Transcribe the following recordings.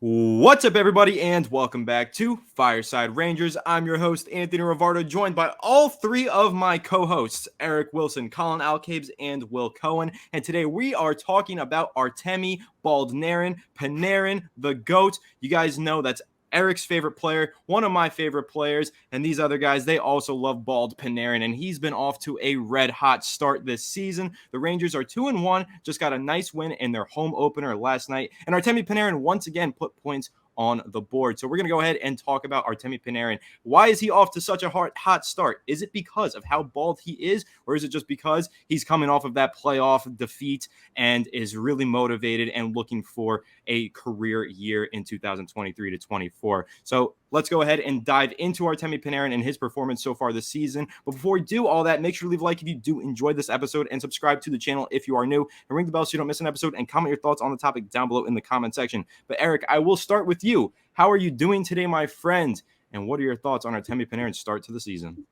What's up, everybody, and welcome back to Fireside Rangers. I'm your host, Anthony Rivardo, joined by all three of my co-hosts, Eric Wilson, Colin Alcabes, and Will Cohen. And today we are talking about Artemi Panarin, the GOAT. You guys know that's Eric's favorite player, one of my favorite players, and these other guys, they also love Bald Panarin, and he's been off to a red-hot start this season. The Rangers are 2-1, just got a nice win in their home opener last night, and Artemi Panarin once again put points on the board. So we're going to go ahead and talk about Artemi Panarin. Why is he off to such a hot start? Is it because of how bald he is, or is it just because he's coming off of that playoff defeat and is really motivated and looking for a career year in 2023 to 24? So let's go ahead and dive into Artemi Panarin and his performance so far this season. But before we do all that, make sure to leave a like if you do enjoy this episode and subscribe to the channel if you are new, and ring the bell so you don't miss an episode, and comment your thoughts on the topic down below in the comment section. But Eric, I will start with you. How are you doing today, my friend? And what are your thoughts on Artemi Panarin's start to the season?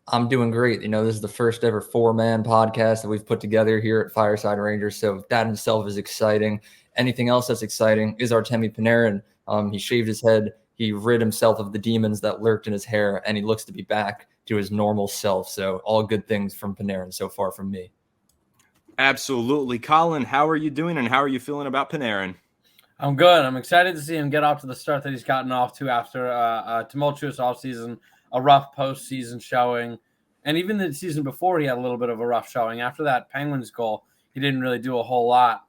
I'm doing great. This is the first ever 4-man podcast that we've put together here at Fireside Rangers. So that in itself is exciting. Anything else that's exciting is Artemi Panarin. He shaved his head. He rid himself of the demons that lurked in his hair, and he looks to be back to his normal self. So all good things from Panarin so far from me. Absolutely. Colin, how are you doing, and how are you feeling about Panarin? I'm good. I'm excited to see him get off to the start that he's gotten off to after a tumultuous offseason, a rough postseason showing. And even the season before, he had a little bit of a rough showing. After that Penguins goal, he didn't really do a whole lot.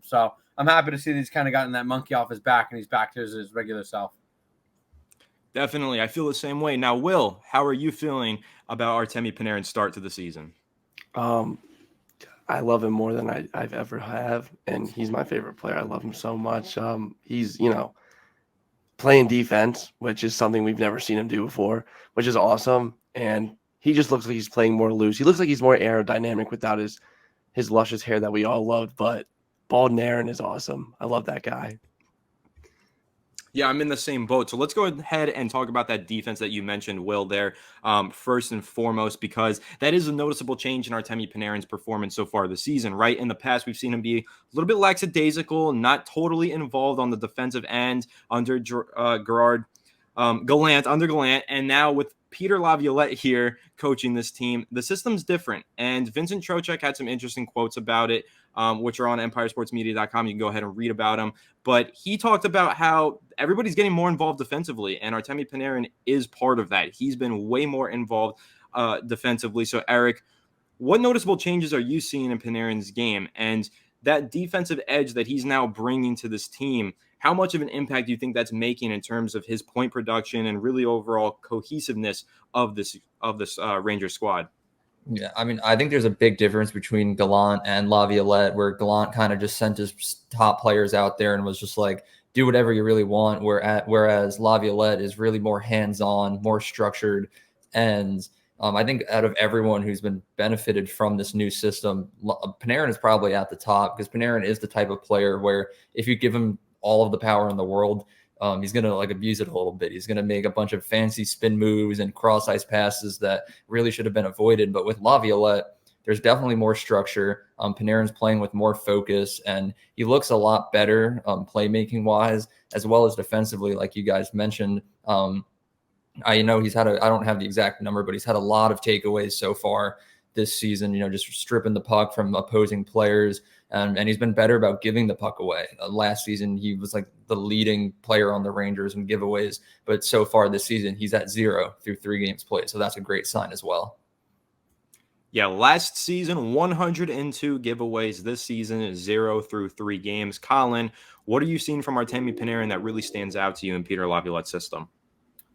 So I'm happy to see that he's kind of gotten that monkey off his back and he's back to his regular self. Definitely. I feel the same way. Now, Will, how are you feeling about Artemi Panarin's start to the season? I love him more than I've ever have, and he's my favorite player. I love him so much. He's, playing defense, which is something we've never seen him do before, which is awesome. And he just looks like he's playing more loose. He looks like he's more aerodynamic without his luscious hair that we all loved. But Bald Panarin is awesome. I love that guy. Yeah, I'm in the same boat. So let's go ahead and talk about that defense that you mentioned, Will, there, first and foremost, because that is a noticeable change in Artemi Panarin's performance so far this season, right? In the past, we've seen him be a little bit lackadaisical, not totally involved on the defensive end under Gallant, and now with Peter Laviolette here coaching this team, the system's different. And Vincent Trocheck had some interesting quotes about it, which are on EmpireSportsMedia.com. You can go ahead and read about them. But he talked about how everybody's getting more involved defensively, and Artemi Panarin is part of that. He's been way more involved defensively. So, Eric, what noticeable changes are you seeing in Panarin's game? And that defensive edge that he's now bringing to this team, how much of an impact do you think that's making in terms of his point production and really overall cohesiveness of this Ranger squad? Yeah, I think there's a big difference between Gallant and Laviolette, where Gallant kind of just sent his top players out there and was just like, do whatever you really want, whereas Laviolette is really more hands-on, more structured. And I think out of everyone who's been benefited from this new system, Panarin is probably at the top, because Panarin is the type of player where if you give him all of the power in the world, he's going to abuse it a little bit. He's going to make a bunch of fancy spin moves and cross ice passes that really should have been avoided. But with Laviolette, there's definitely more structure. Panarin's playing with more focus, and he looks a lot better playmaking wise, as well as defensively, like you guys mentioned. I know he's had I don't have the exact number, but he's had a lot of takeaways so far this season, just stripping the puck from opposing players. And he's been better about giving the puck away. Last season, he was like the leading player on the Rangers in giveaways. But so far this season, he's at 0 through 3 games played. So that's a great sign as well. Yeah, last season, 102 giveaways. This season is 0 through 3 games. Colin, what are you seeing from Artemi Panarin that really stands out to you in Peter Laviolette's system?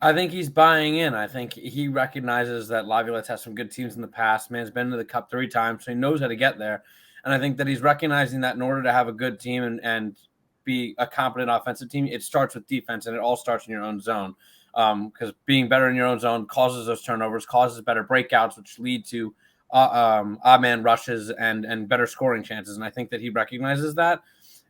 I think he's buying in. I think he recognizes that Laviolette has some good teams in the past. Man's been to the Cup 3 times, so he knows how to get there. And I think that he's recognizing that in order to have a good team and be a competent offensive team, it starts with defense, and it all starts in your own zone. Because being better in your own zone causes those turnovers, causes better breakouts, which lead to odd-man rushes and better scoring chances. And I think that he recognizes that,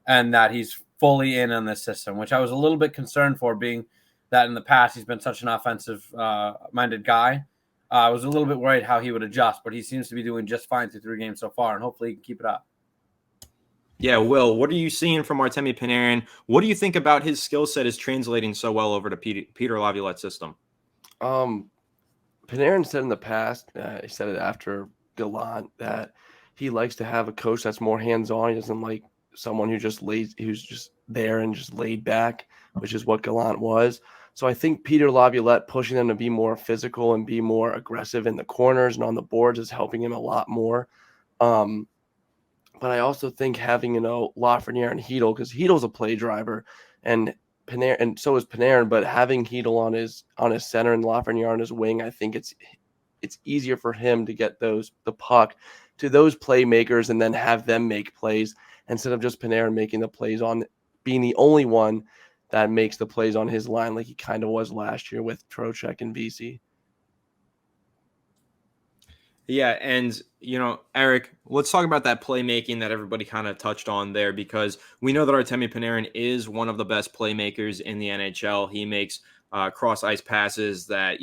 and that he's fully in on this system, which I was a little bit concerned for, being that in the past he's been such an offensive-minded guy. I was a little bit worried how he would adjust, but he seems to be doing just fine through 3 games so far, and hopefully he can keep it up. Yeah, Will, what are you seeing from Artemi Panarin? What do you think about his skill set is translating so well over to Peter Laviolette's system? Um, Panarin said in the past, he said it after Gallant, that he likes to have a coach that's more hands-on. He doesn't like someone who's just there and just laid back, which is what Gallant was. So I think Peter Laviolette pushing them to be more physical and be more aggressive in the corners and on the boards is helping him a lot more. Um, but I also think having, Lafreniere and Hedel, because Hedel's a play driver, and Panarin, and so is Panarin. But having Hedel on his center and Lafreniere on his wing, I think it's easier for him to get the puck to those playmakers and then have them make plays instead of just Panarin making the plays on being the only one that makes the plays on his line like he kind of was last year with Trocheck and VC. Yeah, and Eric, let's talk about that playmaking that everybody kind of touched on there, because we know that Artemi Panarin is one of the best playmakers in the NHL. He makes cross ice passes that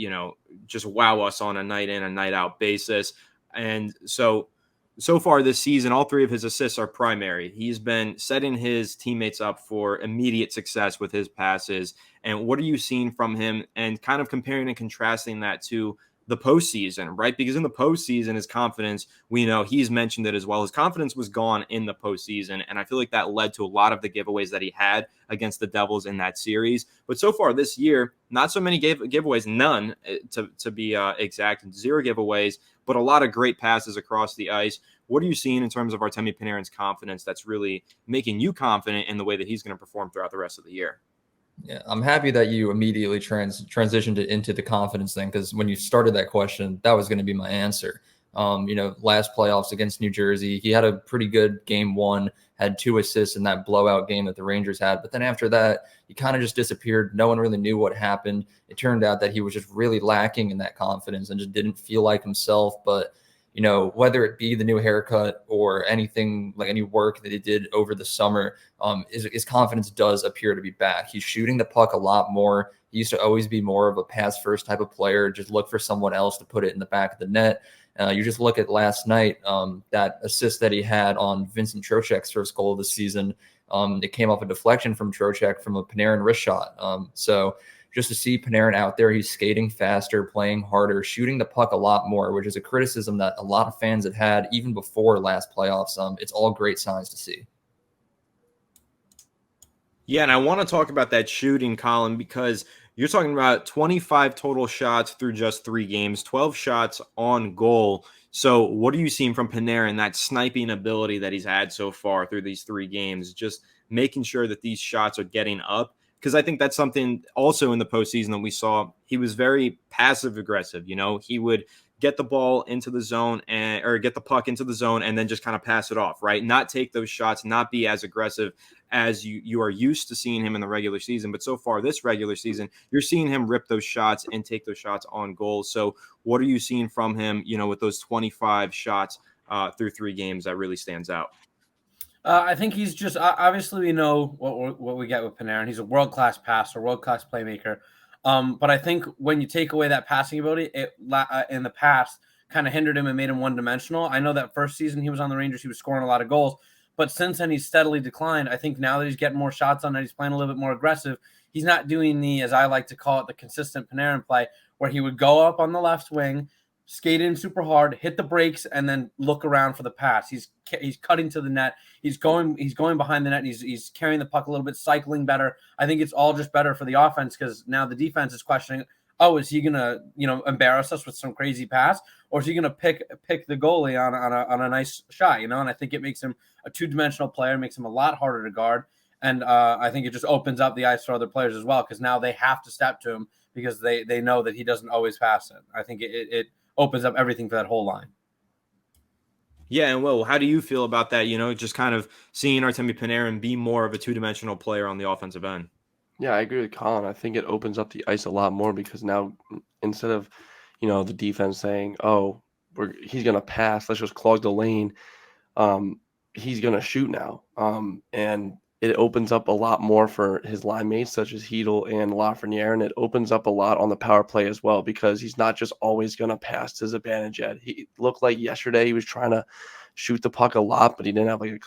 just wow us on a night in, a night out basis. And so far this season, all three of his assists are primary. He's been setting his teammates up for immediate success with his passes. And what are you seeing from him, and kind of comparing and contrasting that to the postseason, right? Because in the postseason, his confidence, we know he's mentioned it as well. His confidence was gone in the postseason. And I feel like that led to a lot of the giveaways that he had against the Devils in that series. But so far this year, not so many giveaways, none to be exact, 0 giveaways, but a lot of great passes across the ice. What are you seeing in terms of Artemi Panarin's confidence that's really making you confident in the way that he's going to perform throughout the rest of the year? Yeah, I'm happy that you immediately transitioned it into the confidence thing, because when you started that question, that was going to be my answer. Last playoffs against New Jersey, he had a pretty good game 1, had 2 assists in that blowout game that the Rangers had. But then after that, he kind of just disappeared. No one really knew what happened. It turned out that he was just really lacking in that confidence and just didn't feel like himself. But whether it be the new haircut or anything, like any work that he did over the summer, his confidence does appear to be back. He's shooting the puck a lot more. He used to always be more of a pass first type of player, just look for someone else to put it in the back of the net. You just look at last night, that assist that he had on Vincent Trocheck's first goal of the season. It came off a deflection from Trocheck from a Panarin wrist shot. So just to see Panarin out there, he's skating faster, playing harder, shooting the puck a lot more, which is a criticism that a lot of fans have had even before last playoffs. It's all great signs to see. Yeah, and I want to talk about that shooting, Colin, because you're talking about 25 total shots through just 3 games, 12 shots on goal. So what are you seeing from Panarin, that sniping ability that he's had so far through these 3 games, just making sure that these shots are getting up? Because I think that's something also in the postseason that we saw. He was very passive aggressive. He would get the ball into the zone or get the puck into the zone and then just kind of pass it off, right? Not take those shots, not be as aggressive as you are used to seeing him in the regular season. But so far this regular season, you're seeing him rip those shots and take those shots on goal. So what are you seeing from him, with those 25 shots through 3 games that really stands out? I think he's just obviously we know what we get with Panarin. He's a world-class passer, world-class playmaker. But I think when you take away that passing ability, it in the past kind of hindered him and made him one-dimensional. I know that first season he was on the Rangers, he was scoring a lot of goals. But since then, he's steadily declined. I think now that he's getting more shots on it, he's playing a little bit more aggressive. He's not doing the, as I like to call it, the consistent Panarin play, where he would go up on the left wing, skate in super hard, hit the brakes, and then look around for the pass. He's cutting to the net. He's going behind the net. He's carrying the puck a little bit, cycling better. I think it's all just better for the offense, because now the defense is questioning, oh, is he gonna embarrass us with some crazy pass, or is he gonna pick the goalie on a nice shot? And I think it makes him a 2-dimensional player, makes him a lot harder to guard, and I think it just opens up the ice for other players as well, because now they have to step to him because they know that he doesn't always pass it. I think it opens up everything for that whole line. Yeah, and Will, how do you feel about that? Just kind of seeing Artemi Panarin be more of a 2-dimensional player on the offensive end. Yeah, I agree with Colin. I think it opens up the ice a lot more because now instead of, the defense saying, "Oh, he's gonna pass, let's just clog the lane," he's gonna shoot now, and it opens up a lot more for his line mates such as Hedel and Lafreniere, and it opens up a lot on the power play as well because he's not just always gonna pass to Zibanejad. He looked like yesterday he was trying to shoot the puck a lot, but he didn't have like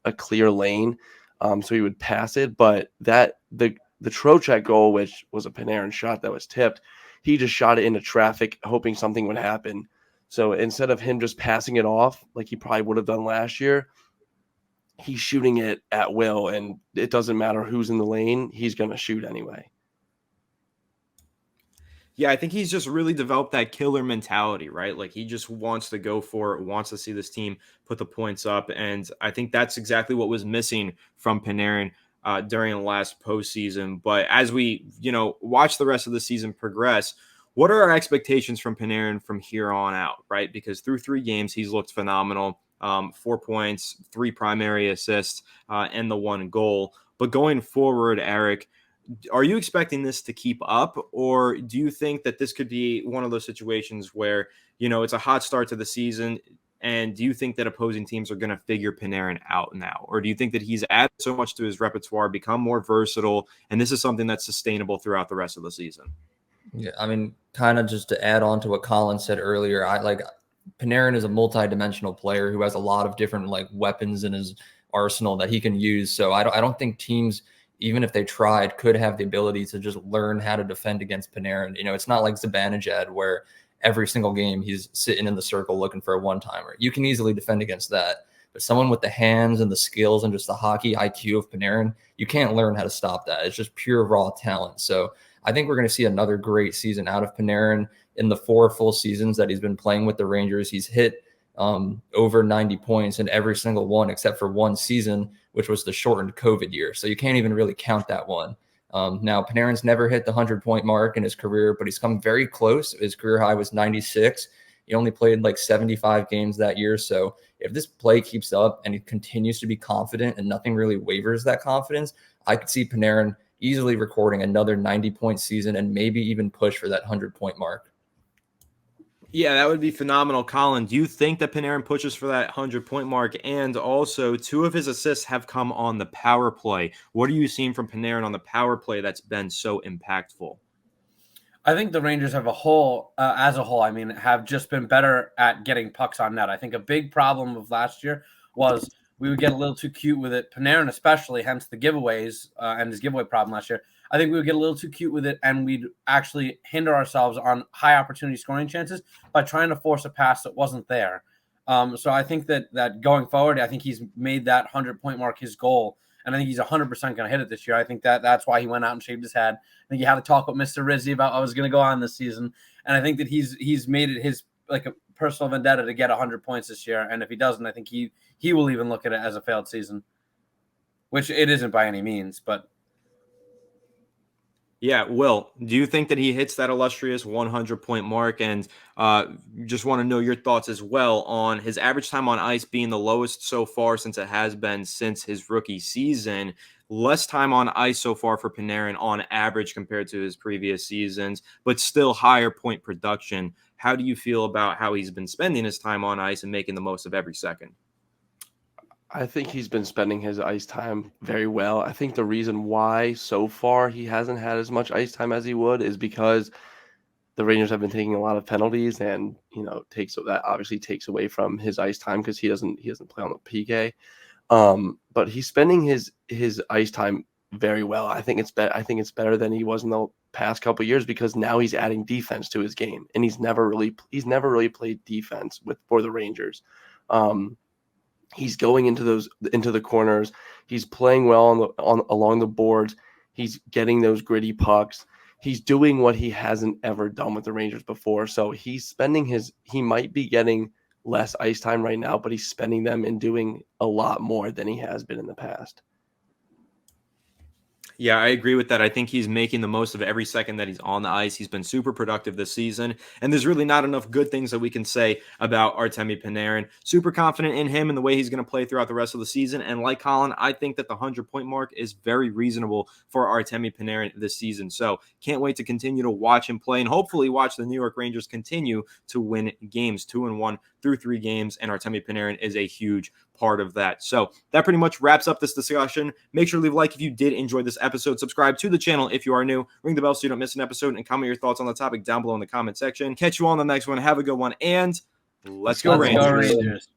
a a clear lane, so he would pass it. But that the Trocheck goal, which was a Panarin shot that was tipped, he just shot it into traffic, hoping something would happen. So instead of him just passing it off like he probably would have done last year, he's shooting it at will, and it doesn't matter who's in the lane, he's going to shoot anyway. Yeah, I think he's just really developed that killer mentality, right? Like he just wants to go for it, wants to see this team put the points up. And I think that's exactly what was missing from Panarin during the last postseason. But as we, watch the rest of the season progress, what are our expectations from Panarin from here on out, right? Because through 3 games, he's looked phenomenal. 4 points, 3 primary assists, and the 1 goal. But going forward, Eric, are you expecting this to keep up, or do you think that this could be one of those situations where, it's a hot start to the season, and do you think that opposing teams are going to figure Panarin out now? Or do you think that he's added so much to his repertoire, become more versatile, and this is something that's sustainable throughout the rest of the season? Yeah, I mean, kind of just to add on to what Colin said earlier, Panarin is a multi-dimensional player who has a lot of different weapons in his arsenal that he can use. So I don't think teams, even if they tried, could have the ability to just learn how to defend against Panarin. It's not like Zibanejad where every single game he's sitting in the circle looking for a one-timer. You can easily defend against that. But someone with the hands and the skills and just the hockey IQ of Panarin, you can't learn how to stop that. It's just pure raw talent. So I think we're going to see another great season out of Panarin. In the 4 full seasons that he's been playing with the Rangers, he's hit over 90 points in every single one except for 1 season, which was the shortened COVID year. So you can't even really count that one. Now, Panarin's never hit the 100-point mark in his career, but he's come very close. His career high was 96. He only played 75 games that year. So if this play keeps up and he continues to be confident and nothing really wavers that confidence, I could see Panarin easily recording another 90-point season and maybe even push for that 100-point mark. Yeah, that would be phenomenal. Colin, do you think that Panarin pushes for that 100-point mark? And also, 2 of his assists have come on the power play. What are you seeing from Panarin on the power play that's been so impactful? I think the Rangers as a whole, have just been better at getting pucks on net. I think a big problem of last year was we would get a little too cute with it. Panarin especially, hence the giveaways and his giveaway problem last year. I think we would get a little too cute with it, and we'd actually hinder ourselves on high opportunity scoring chances by trying to force a pass that wasn't there. So I think that going forward, I think he's made that 100-point mark his goal, and I think he's 100% going to hit it this year. I think that's why he went out and shaved his head. I think he had to talk with Mr. Rizzi about what was going to go on this season, and I think that he's made it his a personal vendetta to get 100 points this year. And if he doesn't, I think he will even look at it as a failed season, which it isn't by any means, but. Yeah, Will, do you think that he hits that illustrious 100-point mark? And just want to know your thoughts as well on his average time on ice being the lowest so far since it has been since his rookie season. Less time on ice so far for Panarin on average compared to his previous seasons, but still higher point production. How do you feel about how he's been spending his time on ice and making the most of every second? I think he's been spending his ice time very well. I think the reason why so far he hasn't had as much ice time as he would is because the Rangers have been taking a lot of penalties, and that obviously takes away from his ice time because he doesn't play on the PK. But he's spending his ice time very well. I think it's better than he was in the past couple of years because now he's adding defense to his game, and he's never really played defense for the Rangers. He's going into the corners. He's playing well along the boards. He's getting those gritty pucks. He's doing what he hasn't ever done with the Rangers before. So he might be getting less ice time right now, but he's spending them and doing a lot more than he has been in the past. Yeah, I agree with that. I think he's making the most of every second that he's on the ice. He's been super productive this season, and there's really not enough good things that we can say about Artemi Panarin. Super confident in him and the way he's going to play throughout the rest of the season. And like Colin, I think that the 100-point mark is very reasonable for Artemi Panarin this season. So can't wait to continue to watch him play and hopefully watch the New York Rangers continue to win games 2-1 through 3 games. And Artemi Panarin is a huge part of that. So that pretty much wraps up this discussion. Make sure to leave a like if you did enjoy this episode. Subscribe to the channel if you are new. Ring the bell so you don't miss an episode, and comment your thoughts on the topic down below in the comment section. Catch you all on the next one. Have a good one, and let's go Rangers.